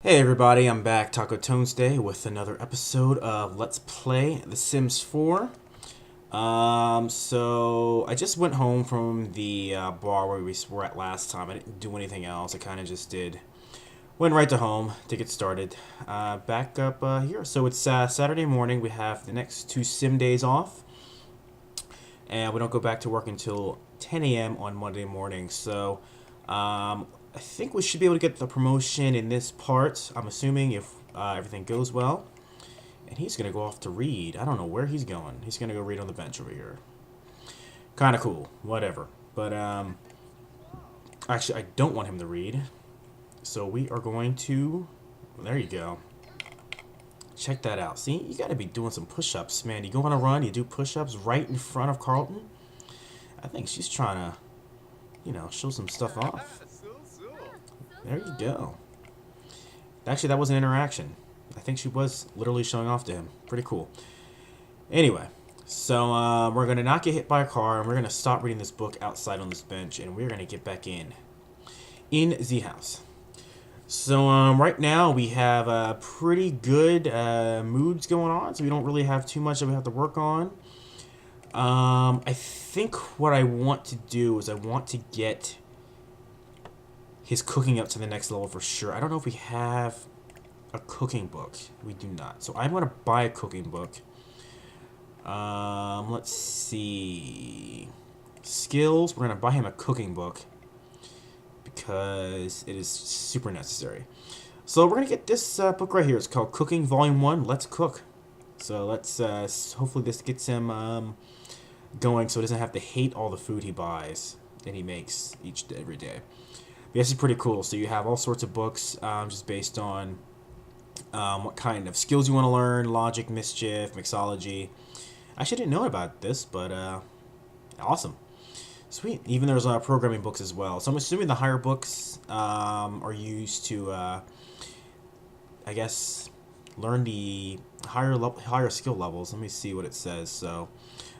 Hey everybody, I'm back, Taco Tones Day, with another episode of Let's Play The Sims 4. So I just went home from the bar where we were at last time. I didn't do anything else. I kind of just went right to home to get started. Back up here. So it's Saturday morning. We have the next 2 sim days off, and we don't go back to work until 10 a.m. on Monday morning. So I think we should be able to get the promotion in this part, I'm assuming, if everything goes well. And he's going to go off to read. I don't know where he's going. He's going to go read on the bench over here. Kind of cool. Whatever. But, actually, I don't want him to read. So we are going to... There you go. Check that out. See, you got to be doing some push-ups, man. You go on a run, you do push-ups right in front of Carlton. I think she's trying to, show some stuff off. There you go. Actually, that was an interaction. I think she was literally showing off to him. Pretty cool. Anyway, so we're going to not get hit by a car, and we're going to stop reading this book outside on this bench, and we're going to get back in the house. So right now we have pretty good moods going on, so we don't really have too much that we have to work on. I think what I want to do is I want to get his cooking up to the next level for sure. I don't know if we have a cooking book. We do not. So I'm going to buy a cooking book. Let's see. Skills. We're going to buy him a cooking book because it is super necessary. So we're going to get this book right here. It's called Cooking Volume 1. Let's cook. So let's hopefully this gets him going so he doesn't have to hate all the food he buys and he makes every day. This is pretty cool. So you have all sorts of books just based on what kind of skills you want to learn, logic, mischief, mixology. I actually didn't know about this, but awesome. Sweet. Even there's programming books as well. So I'm assuming the higher books are used to, I guess, learn the higher skill levels. Let me see what it says. So,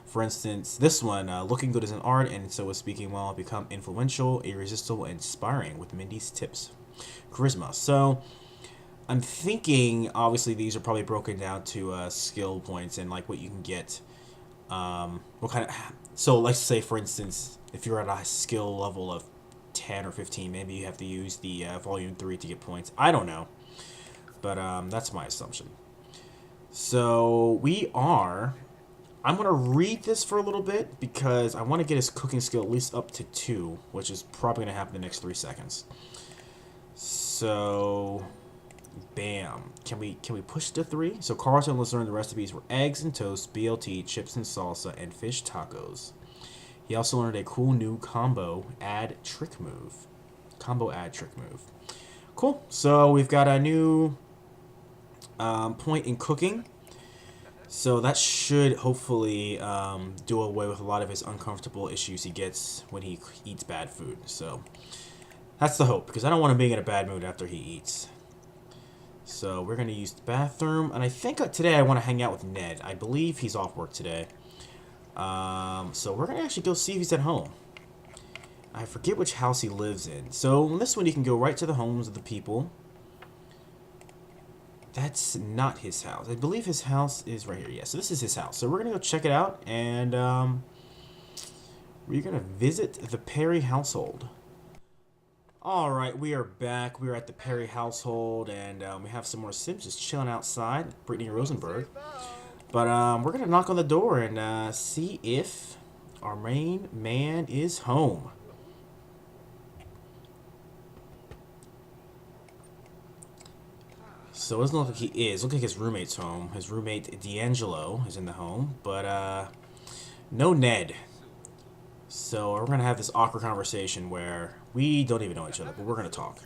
for instance, this one, looking good is an art, and so is speaking well, become influential, irresistible, and inspiring with Mindy's tips. Charisma. So, I'm thinking, obviously, these are probably broken down to skill points and, like, what you can get. What kind of... So, let's say, for instance, if you're at a skill level of 10 or 15, maybe you have to use the Volume 3 to get points. I don't know. But that's my assumption. So, I'm going to read this for a little bit because I want to get his cooking skill at least up to 2, which is probably going to happen in the next 3 seconds. So, bam. Can we push to 3? So Carlton has learned the recipes were eggs and toast, BLT, chips and salsa, and fish tacos. He also learned a cool new combo add trick move. Cool. So we've got a new point in cooking. So that should hopefully do away with a lot of his uncomfortable issues he gets when he eats bad food. So that's the hope, because I don't want him being in a bad mood after he eats. So we're going to use the bathroom. And I think today I want to hang out with Ned. I believe he's off work today. So we're going to actually go see if he's at home. I forget which house he lives in. So in this one you can go right to the homes of the people. That's not his house. I believe his house is right here. Yeah, so this is his house. So we're going to go check it out, and we're going to visit the Perry household. Alright, we are back. We are at the Perry household, and we have some more Sims just chilling outside. Brittany Rosenberg. But we're going to knock on the door and see if our main man is home. So it doesn't look like he is. It looks like his roommate's home. His roommate, D'Angelo, is in the home. But, no Ned. So we're going to have this awkward conversation where we don't even know each other, but we're going to talk.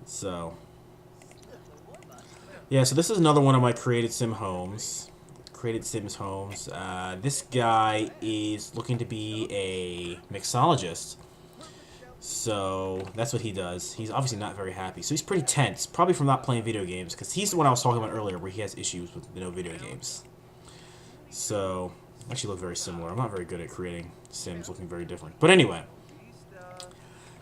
So, yeah, so this is another one of my created Sims homes. This guy is looking to be a mixologist. So that's what he does. He's obviously not very happy. So he's pretty tense, probably from not playing video games, because he's the one I was talking about earlier where he has issues with no video games. So, actually look very similar. I'm not very good at creating Sims looking very different. But anyway,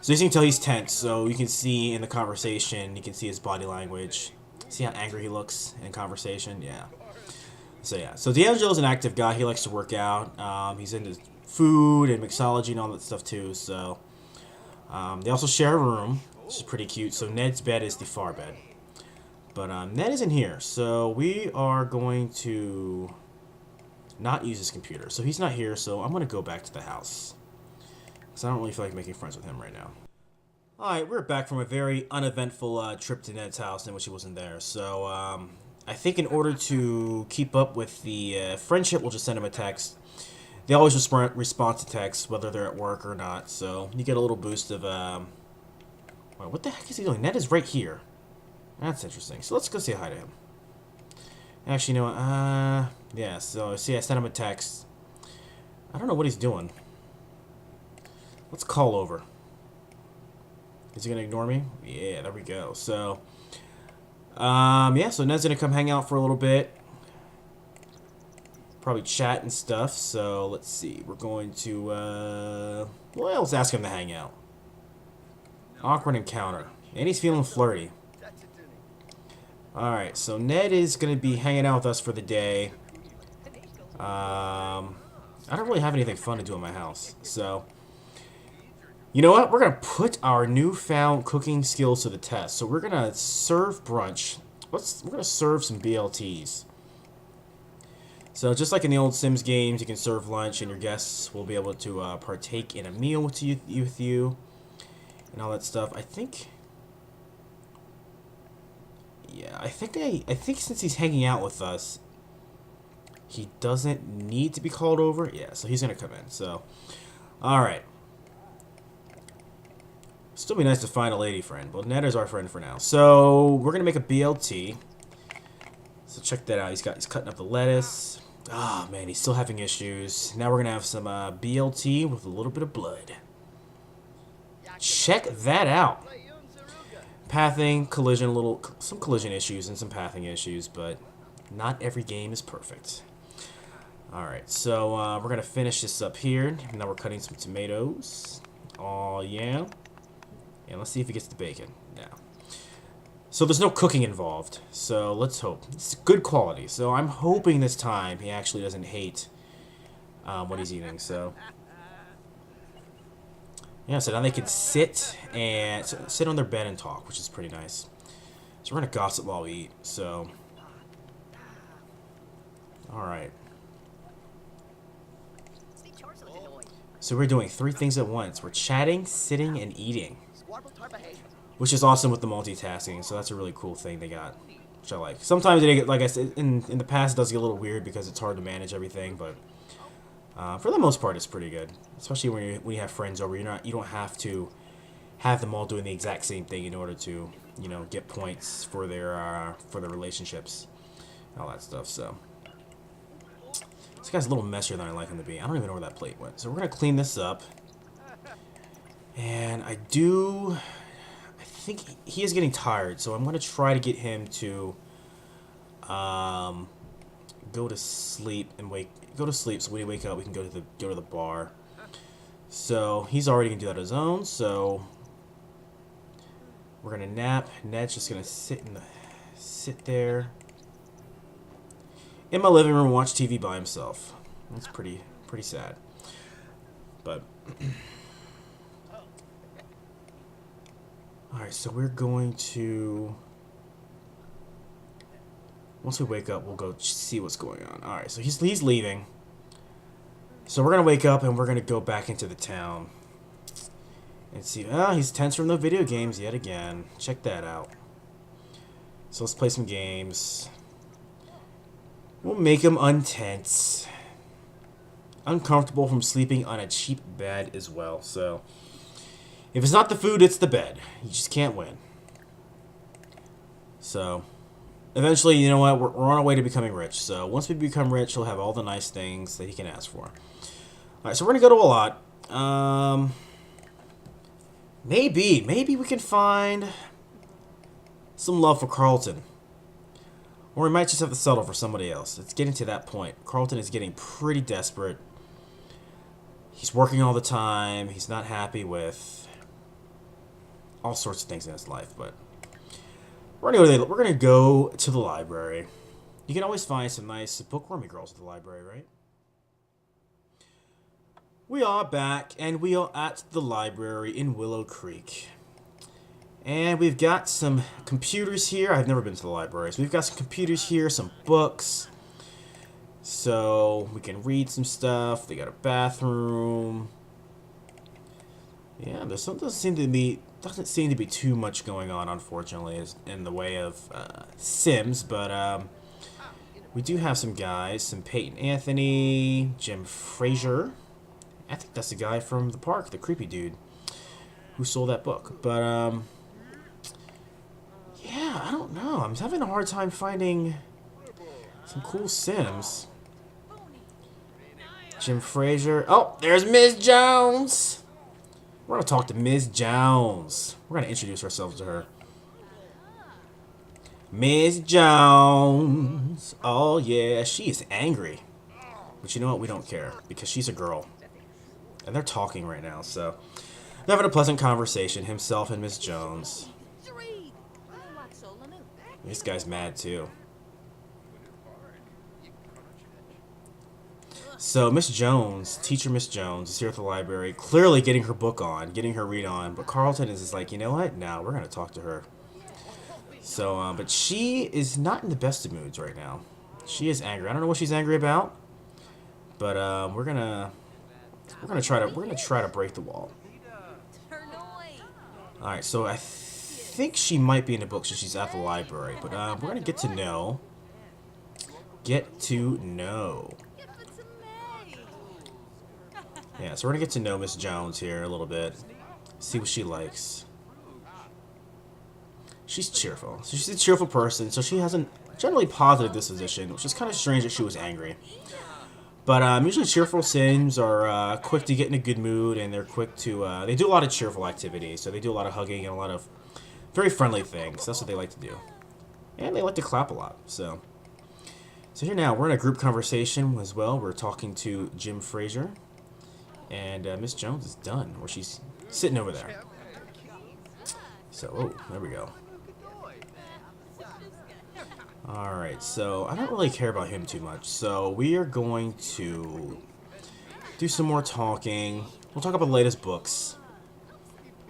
So as you can tell, he's tense. So you can see in the conversation, you can see his body language. See how angry he looks in conversation? Yeah. So yeah. So D'Angelo's an active guy. He likes to work out. He's into food and mixology and all that stuff too. So they also share a room, which is pretty cute. So Ned's bed is the far bed. But Ned isn't here. So we are going to not use his computer. So he's not here. So I'm going to go back to the house. Because I don't really feel like making friends with him right now. Alright, we're back from a very uneventful trip to Ned's house in which he wasn't there. So, I think in order to keep up with the friendship, we'll just send him a text. They always respond to texts, whether they're at work or not. So, you get a little boost of, well, what the heck is he doing? Ned is right here. That's interesting. So, let's go say hi to him. Actually, you know what? Yeah, so, see, I sent him a text. I don't know what he's doing. Let's call over. Is he going to ignore me? Yeah, there we go. So, yeah, so Ned's going to come hang out for a little bit. Probably chat and stuff. So, let's see. We're going to, well, let's ask him to hang out. Awkward encounter. And he's feeling flirty. Alright, so Ned is going to be hanging out with us for the day. I don't really have anything fun to do in my house. So, you know what? We're going to put our newfound cooking skills to the test. So we're going to serve brunch. We're going to serve some BLTs. So just like in the old Sims games, you can serve lunch and your guests will be able to partake in a meal with you and all that stuff. I think... Yeah, I think since he's hanging out with us, he doesn't need to be called over. Yeah, so he's going to come in. So, alright. Still be nice to find a lady friend. Well, Ned is our friend for now. So, we're going to make a BLT. So, check that out. He's cutting up the lettuce. Ah, oh, man, he's still having issues. Now we're going to have some BLT with a little bit of blood. Check that out. Pathing, collision, some collision issues and some pathing issues, but not every game is perfect. Alright, so we're going to finish this up here. Now we're cutting some tomatoes. Oh, yeah. And let's see if he gets the bacon now. So there's no cooking involved. So let's hope. It's good quality. So I'm hoping this time he actually doesn't hate what he's eating. So yeah, so now they can sit on their bed and talk, which is pretty nice. So we're gonna gossip while we eat. So all right. So we're doing 3 things at once. We're chatting, sitting, and eating. Which is awesome with the multitasking, so that's a really cool thing they got, which I like. Sometimes it get, like I said, in the past it does get a little weird because it's hard to manage everything, but for the most part it's pretty good. Especially when you have friends over, you don't have to have them all doing the exact same thing in order to, you know, get points for their relationships, and all that stuff. So this guy's a little messier than I like him to be. I don't even know where that plate went. So we're gonna clean this up, and I think he is getting tired, so I'm going to try to get him to go to sleep so when he wake up we can go to the bar. So he's already going to do that on his own, so we're going to nap. Ned's just going to sit there in my living room and watch TV by himself. That's pretty sad. But alright, so we're going to... Once we wake up, we'll go see what's going on. Alright, so he's leaving. So we're going to wake up and we're going to go back into the town. And see... Ah, he's tense from the video games yet again. Check that out. So let's play some games. We'll make him untense. Uncomfortable from sleeping on a cheap bed as well, so... If it's not the food, it's the bed. You just can't win. So, eventually, you know what? We're on our way to becoming rich. So, once we become rich, he'll have all the nice things that he can ask for. Alright, so we're going to go to a lot. Maybe we can find some love for Carlton. Or we might just have to settle for somebody else. It's getting to that point. Carlton is getting pretty desperate. He's working all the time. He's not happy with all sorts of things in his life. But we're gonna go to the library. You can always find some nice bookwormy girls at the library, right? We are back, and we are at the library in Willow Creek. And we've got some computers here. I've never been to the library, so we've got some computers here, some books. So we can read some stuff. They got a bathroom. Yeah, doesn't seem to be too much going on, unfortunately, in the way of Sims. But we do have some guys, some Peyton Anthony, Jim Frazier. I think that's the guy from the park, the creepy dude who sold that book. But yeah, I don't know. I'm having a hard time finding some cool Sims. Jim Frazier. Oh, there's Ms. Jones. We're going to talk to Ms. Jones. We're going to introduce ourselves to her. Ms. Jones. Oh, yeah. She is angry. But you know what? We don't care. Because she's a girl. And they're talking right now, so... They're having a pleasant conversation. Himself and Ms. Jones. This guy's mad, too. So, Miss Jones, teacher Miss Jones, is here at the library, clearly getting her book on, getting her read on, but Carlton is just like, you know what? No, we're going to talk to her. So, but she is not in the best of moods right now. She is angry. I don't know what she's angry about, but we're gonna try to break the wall. All right, so I think she might be in the book since she's at the library, but we're gonna get to know. Yeah, so we're gonna get to know Miss Jones here a little bit, see what she likes. She's cheerful. So she's a cheerful person, so she has a generally positive disposition, which is kind of strange that she was angry. But usually cheerful Sims are quick to get in a good mood, and they're quick to, they do a lot of cheerful activities. So they do a lot of hugging and a lot of very friendly things. That's what they like to do. And they like to clap a lot, so. So here now, we're in a group conversation as well. We're talking to Jim Frazier. And Miss Jones is done, or she's sitting over there. So, oh, there we go. Alright, so I don't really care about him too much. So we are going to do some more talking. We'll talk about the latest books.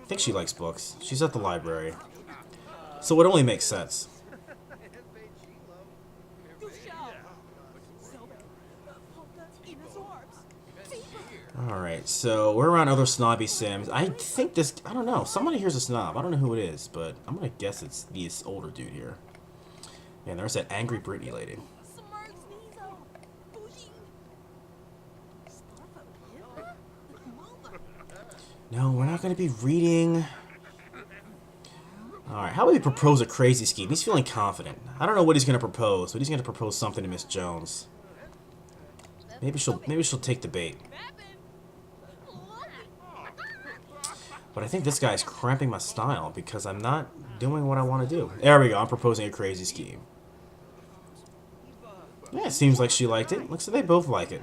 I think she likes books. She's at the library. So it only makes sense. Alright, so we're around other snobby Sims. I think this, I don't know, somebody here's a snob. I don't know who it is, but I'm gonna guess it's this older dude here. And there's that angry Britney lady. No, we're not gonna be reading. Alright, how about we propose a crazy scheme? He's feeling confident. I don't know what he's gonna propose, but he's gonna propose something to Miss Jones. Maybe she'll take the bait. But I think this guy's cramping my style because I'm not doing what I want to do. There we go. I'm proposing a crazy scheme. Yeah, it seems like she liked it. Looks like they both like it.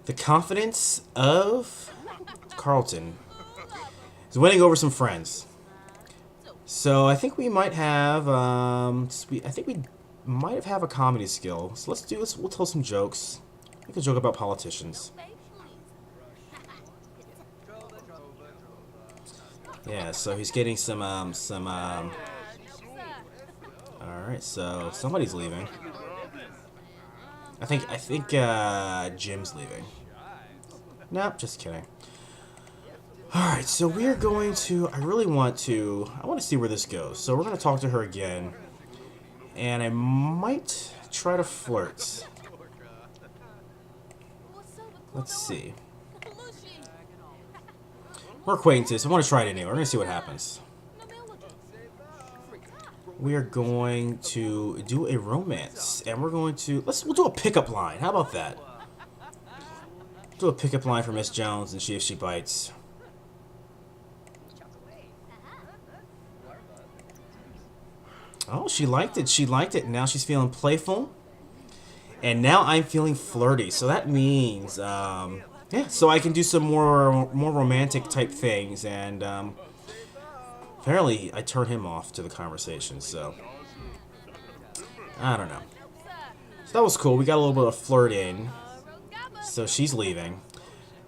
The confidence of Carlton is winning over some friends. So I think we might have, I think we might have a comedy skill. So let's do this. We'll tell some jokes. We can joke about politicians. Yeah, so he's getting some, alright, so somebody's leaving. I think, Jim's leaving. Nope, just kidding. Alright, so we're going to, I want to see where this goes. So we're going to talk to her again. And I might try to flirt. Let's see. We're acquaintances. I want to try it anyway. We're going to see what happens. We are going to do a romance. And we're going to... We'll do a pickup line. How about that? Do a pickup line for Miss Jones and see if she bites. Oh, she liked it. She liked it. Now she's feeling playful. And now I'm feeling flirty. So that means... Yeah, so I can do some more romantic type things, and apparently I turned him off to the conversation, so I don't know. So that was cool. We got a little bit of flirt in, so she's leaving.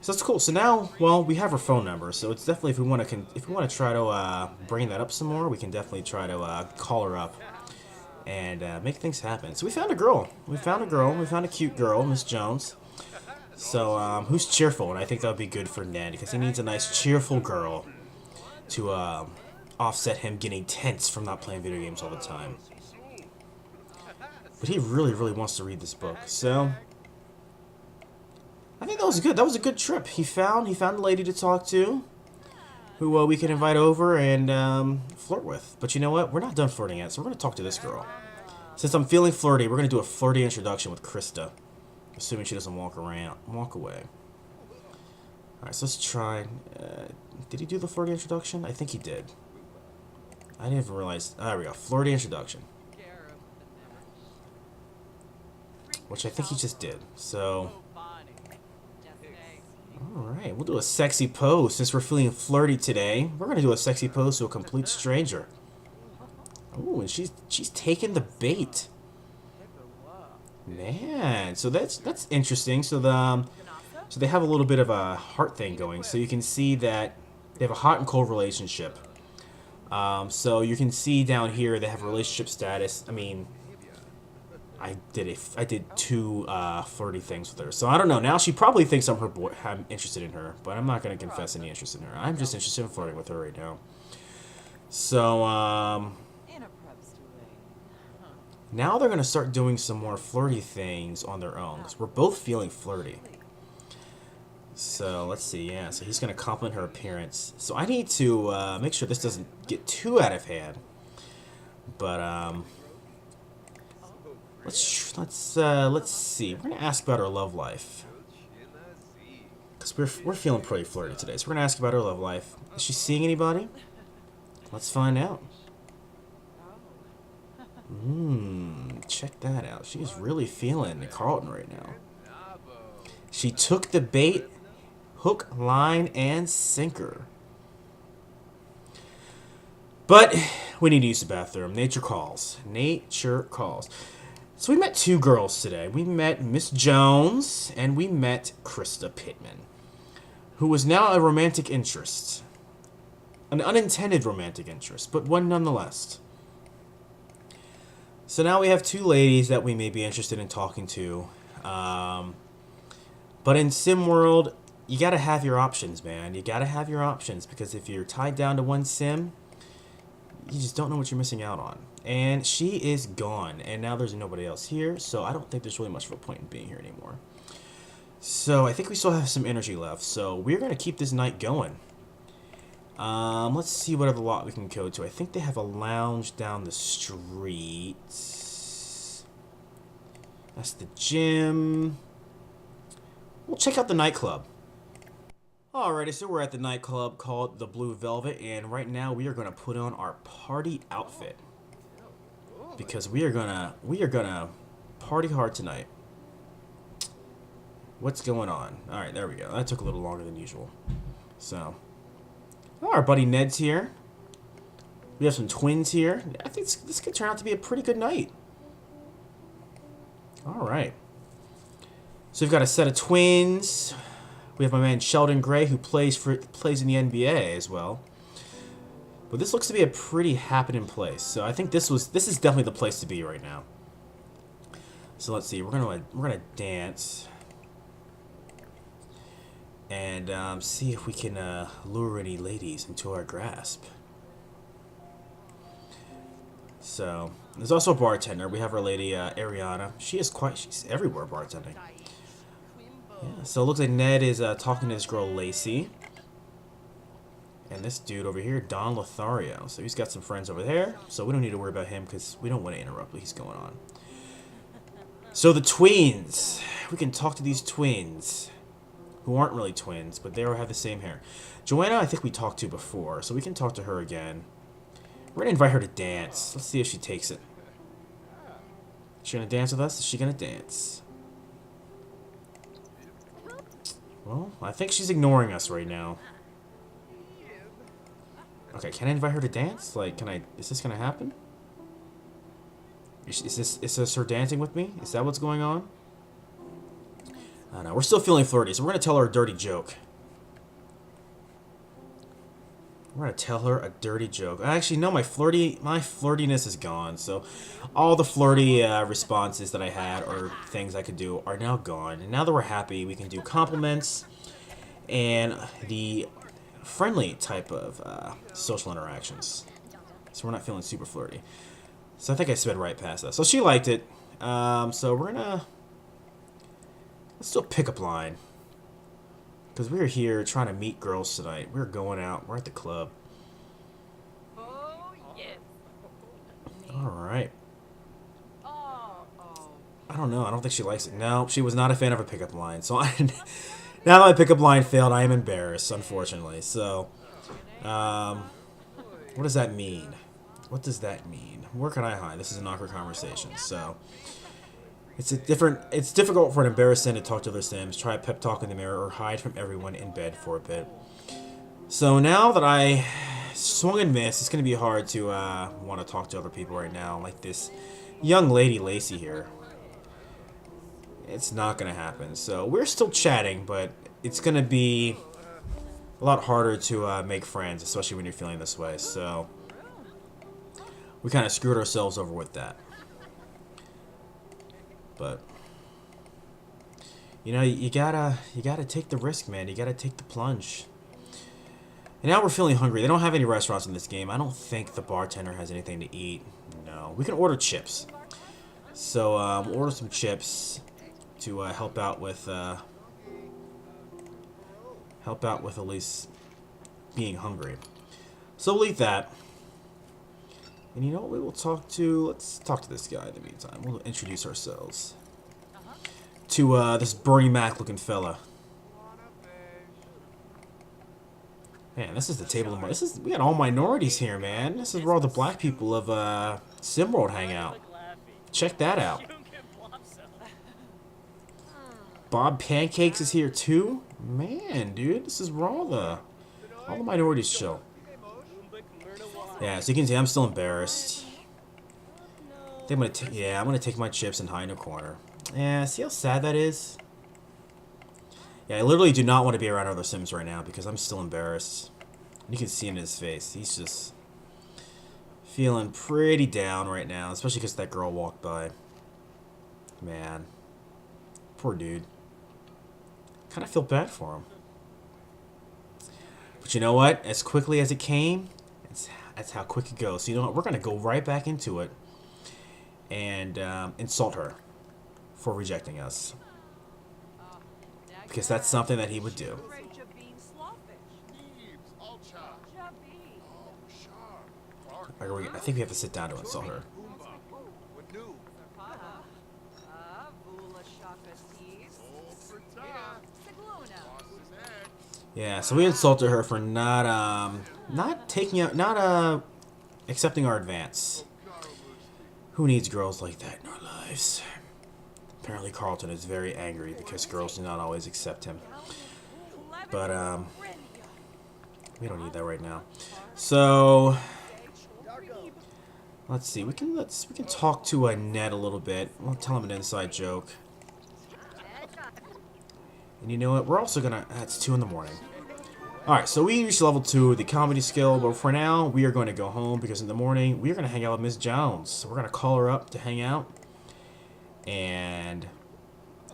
So that's cool. So now, well, we have her phone number, so it's definitely if we want to try to bring that up some more, we can definitely try to call her up and make things happen. So we found a girl. We found a girl. We found a cute girl, Miss Jones. So who's cheerful, and I think that would be good for Ned because he needs a nice cheerful girl to offset him getting tense from not playing video games all the time. But he really, really wants to read this book, so I think that was good. That was a good trip. He found a lady to talk to, who we can invite over and flirt with. But you know what? We're not done flirting yet, so we're gonna talk to this girl. Since I'm feeling flirty, we're gonna do a flirty introduction with Krista, assuming she doesn't walk away. All right, so let's try. Did he do the flirty introduction? I think he did. I didn't even realize. There we go. Flirty introduction. Which I think he just did. So, alright, we'll do a sexy pose. Since we're feeling flirty today, we're going to do a sexy pose to a complete stranger. Ooh, and she's taking the bait. Man, so that's interesting. So so they have a little bit of a heart thing going. So you can see that they have a hot and cold relationship. So you can see down here they have relationship status. I mean, I did two flirty things with her. So I don't know. Now she probably thinks I'm I'm interested in her, but I'm not going to confess any interest in her. I'm just interested in flirting with her right now. So now they're going to start doing some more flirty things on their own because we're both feeling flirty. So let's see. Yeah, so he's going to compliment her appearance. So I need to make sure this doesn't get too out of hand. But let's see. We're gonna ask about her love life because we're feeling pretty flirty today. So we're gonna ask about her love life. Is she seeing anybody? Let's find out. Check that out. She's really feeling Carlton right now. She took the bait, hook, line, and sinker. But we need to use the bathroom. Nature calls. Nature calls. So we met two girls today. We met Miss Jones and we met Krista Pittman, who was now a romantic interest. An unintended romantic interest, but one nonetheless. So now we have two ladies that we may be interested in talking to. But in SimWorld, you gotta have your options, man. You gotta have your options because if you're tied down to one sim, you just don't know what you're missing out on. And she is gone, and now there's nobody else here, so I don't think there's really much of a point in being here anymore. So I think we still have some energy left, so we're going to keep this night going. Let's see what other lot we can go to. I think they have a lounge down the street. That's the gym. We'll check out the nightclub. Alrighty, so we're at the nightclub called the Blue Velvet, and right now we are going to put on our party outfit. Because we are gonna party hard tonight. What's going on? Alright, there we go. That took a little longer than usual. So, our buddy Ned's here. We have some twins here. I think this could turn out to be a pretty good night. Alright. So we've got a set of twins. We have my man Sheldon Gray, who plays in the NBA as well. But this looks to be a pretty happening place. So I think this is definitely the place to be right now. So let's see. We're gonna dance and see if we can lure any ladies into our grasp. So there's also a bartender. We have our lady Ariana. She's everywhere bartending. Yeah. So it looks like Ned is talking to this girl Lacey. And this dude over here, Don Lothario. So he's got some friends over there. So we don't need to worry about him because we don't want to interrupt what he's going on. So the twins. We can talk to these twins. Who aren't really twins, but they all have the same hair. Joanna, I think we talked to before. So we can talk to her again. We're going to invite her to dance. Let's see if she takes it. Is she going to dance with us? Is she going to dance? Well, I think she's ignoring us right now. Okay, can I invite her to dance? Like, can I... Is this gonna happen? Is this her dancing with me? Is that what's going on? I don't know. We're still feeling flirty, so we're gonna tell her a dirty joke. We're gonna tell her a dirty joke. Actually, no, my flirtiness is gone. So, all the flirty responses that I had or things I could do are now gone. And now that we're happy, we can do compliments and the friendly type of social interactions. So we're not feeling super flirty. So I think I sped right past that. So she liked it. So we're gonna let's do a pickup line. Because we're here trying to meet girls tonight. We're going out. We're at the club. Oh, yes. Alright. Oh. I don't know. I don't think she likes it. No, she was not a fan of a pickup line. So now that my pickup line failed, I am embarrassed, unfortunately. So, what does that mean? What does that mean? Where can I hide? This is an awkward conversation. So, it's difficult for an embarrassed Sim to talk to other Sims, try a pep talk in the mirror, or hide from everyone in bed for a bit. So now that I swung and missed, it's going to be hard to want to talk to other people right now, like this young lady Lacey here. It's not going to happen. So we're still chatting, but it's going to be a lot harder to make friends, especially when you're feeling this way. So we kind of screwed ourselves over with that. But you know, you gotta take the risk, man. You gotta take the plunge. And now we're feeling hungry. They don't have any restaurants in this game. I don't think the bartender has anything to eat. No, we can order chips. So we'll order some chips to help out with at least being hungry. So we'll eat that. And you know what we will talk to? Let's talk to this guy in the meantime. We'll introduce ourselves to this Bernie Mac looking fella. Man, this is the table of we got all minorities here, man. This is where all the black people of SimWorld hang out. Check that out. Bob Pancakes is here too. Man, dude, this is where all the minorities chill. Yeah, so you can see I'm still embarrassed. I think I'm gonna take my chips and hide in a corner. Yeah, see how sad that is? Yeah, I literally do not want to be around other Sims right now because I'm still embarrassed. You can see in his face. He's just feeling pretty down right now, especially because that girl walked by. Man. Poor dude. Kind of feel bad for him. But you know what? As quickly as it came, that's how quick it goes. So you know what? We're going to go right back into it and insult her for rejecting us. Because that's something that he would do. I think we have to sit down to insult her. Yeah, so we insulted her for not accepting our advance. Who needs girls like that in our lives? Apparently Carlton is very angry because girls do not always accept him. But we don't need that right now. So let's see. We can talk to Ned a little bit. We'll tell him an inside joke. And you know what? We're also gonna. It's 2 in the morning. Alright, so we reached level 2 of the comedy skill, but for now, we are going to go home because in the morning, we are going to hang out with Miss Jones. So we're going to call her up to hang out. And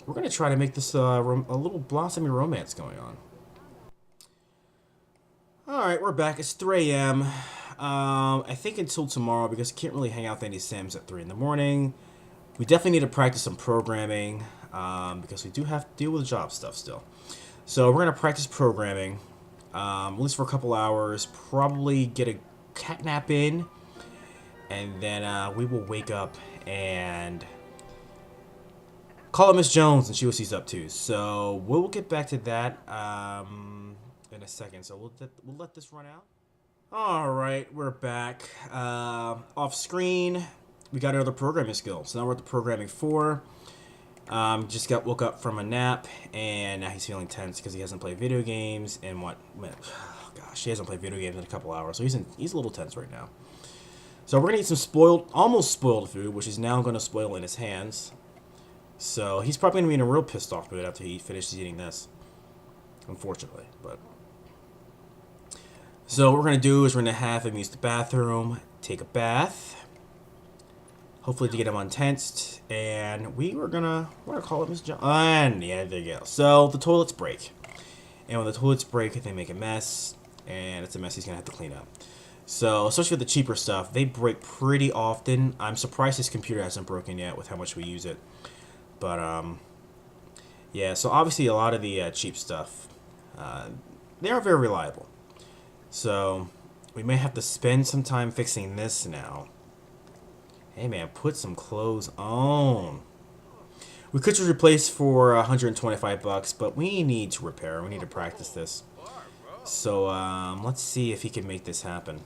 we're going to try to make this a little blossoming romance going on. Alright, we're back. It's 3 a.m. I think until tomorrow, because I can't really hang out with any Sims at 3 in the morning. We definitely need to practice some programming, because we do have to deal with job stuff still. So we're going to practice programming. At least for a couple hours, probably get a cat nap in, and then we will wake up and call up Miss Jones and see what she's up to. So we'll get back to that in a second. So we'll let this run out. All right, we're back. Off screen, we got another programming skill. So now we're at the programming 4. Just woke up from a nap, and now he's feeling tense because he hasn't played video games in oh gosh, he hasn't played video games in a couple hours, so he's a little tense right now. So we're gonna eat some almost spoiled food, which is now gonna spoil in his hands. So he's probably gonna be in a real pissed off mood after he finishes eating this, unfortunately. But so what we're gonna do is we're gonna have him use the bathroom, take a bath. Hopefully to get him untensed, and we're gonna call it Miss John. And yeah, there you go. So the toilets break, and when the toilets break, they make a mess, and it's a mess he's gonna have to clean up. So especially with the cheaper stuff, they break pretty often. I'm surprised his computer hasn't broken yet with how much we use it. But yeah. So obviously a lot of the cheap stuff, they are very reliable. So we may have to spend some time fixing this now. Hey man, put some clothes on. We could just replace for 125 bucks, but we need to repair. We need to practice this. So let's see if he can make this happen.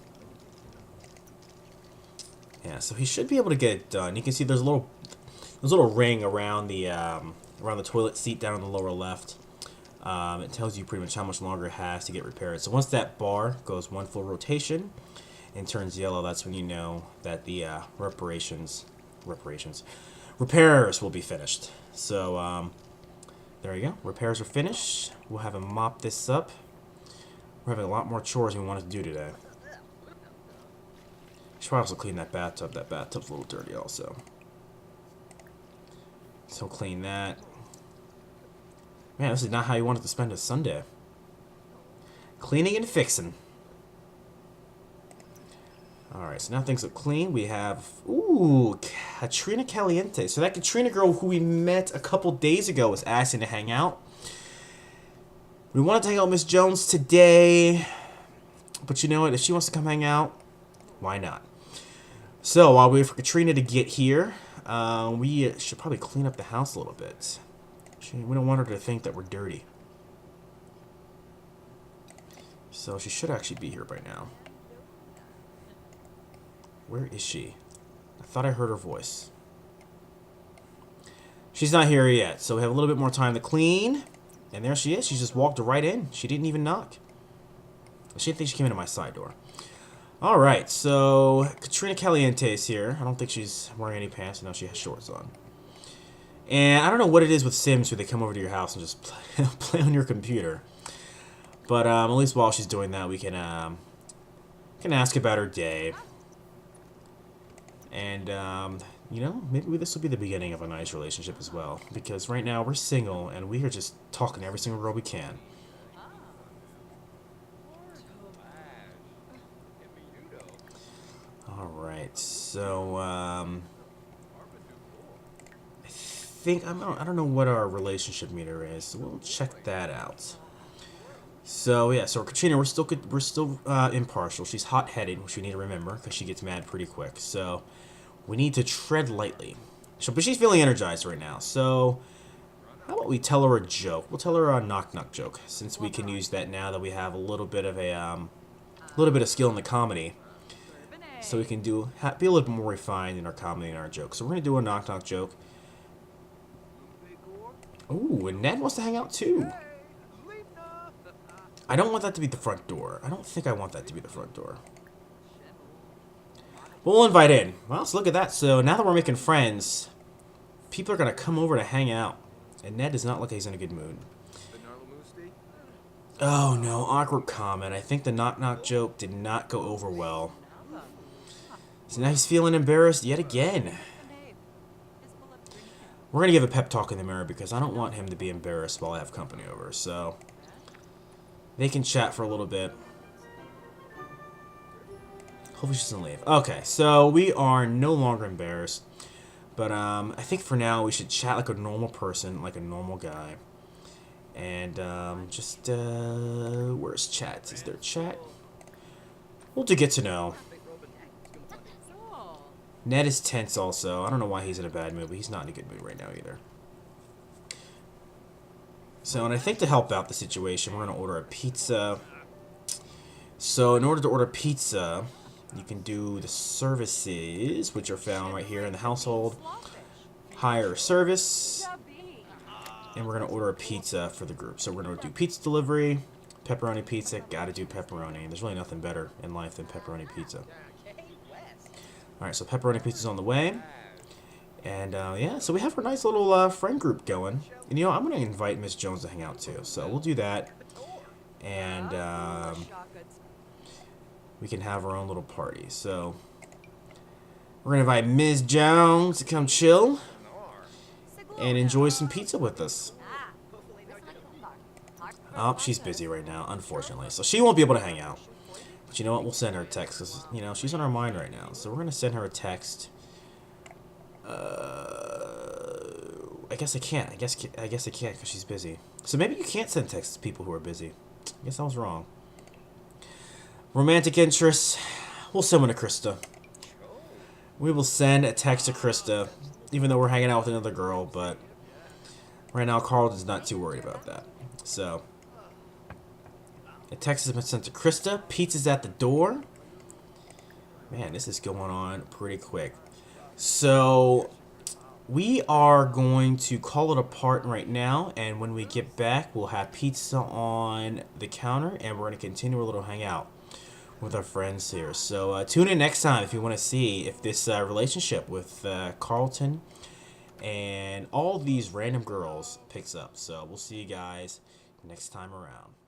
Yeah, so he should be able to get it done. You can see there's a little ring around the toilet seat down in the lower left. It tells you pretty much how much longer it has to get repaired. So once that bar goes one full rotation and turns yellow, that's when you know that the repairs will be finished. So there you go. Repairs are finished. We'll have him mop this up. We're having a lot more chores than we wanted to do today. Should probably also clean that bathtub. That bathtub's a little dirty also. So clean that. Man, this is not how you wanted to spend a Sunday. Cleaning and fixing. Alright, so now things look clean. We have, ooh, Katrina Caliente. So that Katrina girl who we met a couple days ago was asking to hang out. We wanted to hang out with Miss Jones today. But you know what? If she wants to come hang out, why not? So while we wait for Katrina to get here, we should probably clean up the house a little bit. We don't want her to think that we're dirty. So she should actually be here by now. Where is she? I thought I heard her voice. She's not here yet, so we have a little bit more time to clean. And there she is. She just walked right in. She didn't even knock. She didn't think she came into my side door. Alright, so Katrina Caliente is here. I don't think she's wearing any pants. No, she has shorts on. And I don't know what it is with Sims where they come over to your house and just play on your computer. But at least while she's doing that, we can ask about her day. And, you know, maybe this will be the beginning of a nice relationship as well. Because right now we're single and we are just talking to every single girl we can. Alright, so, I don't know what our relationship meter is, so we'll check that out. So yeah, so Katrina, we're still impartial. She's hot-headed, which we need to remember because she gets mad pretty quick. So we need to tread lightly. So, but she's feeling energized right now. So how about we tell her a joke? We'll tell her a knock-knock joke, since we can use that now that we have a little bit of skill in the comedy. So we can be a little bit more refined in our comedy and our jokes. So we're gonna do a knock-knock joke. Ooh, and Ned wants to hang out too. I don't want that to be the front door. I don't think I want that to be the front door. We'll invite in. Well, so look at that. So now that we're making friends, people are going to come over to hang out. And Ned does not look like he's in a good mood. Oh no, awkward comment. I think the knock-knock joke did not go over well. So now he's feeling embarrassed yet again. We're going to give a pep talk in the mirror because I don't want him to be embarrassed while I have company over. So they can chat for a little bit. Hopefully she doesn't leave. Okay, so we are no longer embarrassed. But I think for now we should chat like a normal person, like a normal guy. And where's chat? Is there chat? Well, to get to know. Ned is tense also. I don't know why he's in a bad mood, but he's not in a good mood right now either. So, and I think to help out the situation, we're going to order a pizza. So, in order to order pizza, you can do the services, which are found right here in the household. Hire service. And we're going to order a pizza for the group. So we're going to do pizza delivery, pepperoni pizza. Got to do pepperoni. There's really nothing better in life than pepperoni pizza. Alright, so pepperoni pizza's on the way. And, yeah, so we have our nice little friend group going. And, you know, I'm going to invite Miss Jones to hang out, too. So we'll do that. And, we can have our own little party. So, we're going to invite Ms. Jones to come chill and enjoy some pizza with us. Oh, she's busy right now, unfortunately. So, she won't be able to hang out. But you know what? We'll send her a text because, you know, she's on our mind right now. So, we're going to send her a text. I guess I can't. I guess I can't because she's busy. So maybe you can't send texts to people who are busy. I guess I was wrong. Romantic interests. We'll send one to Krista. We will send a text to Krista, even though we're hanging out with another girl. But right now, Carlton's not too worried about that. So a text has been sent to Krista. Pizza's at the door. Man, this is going on pretty quick. So we are going to call it apart right now, and when we get back, we'll have pizza on the counter, and we're going to continue our little hangout with our friends here. So tune in next time if you want to see if this relationship with Carlton and all these random girls picks up. So we'll see you guys next time around.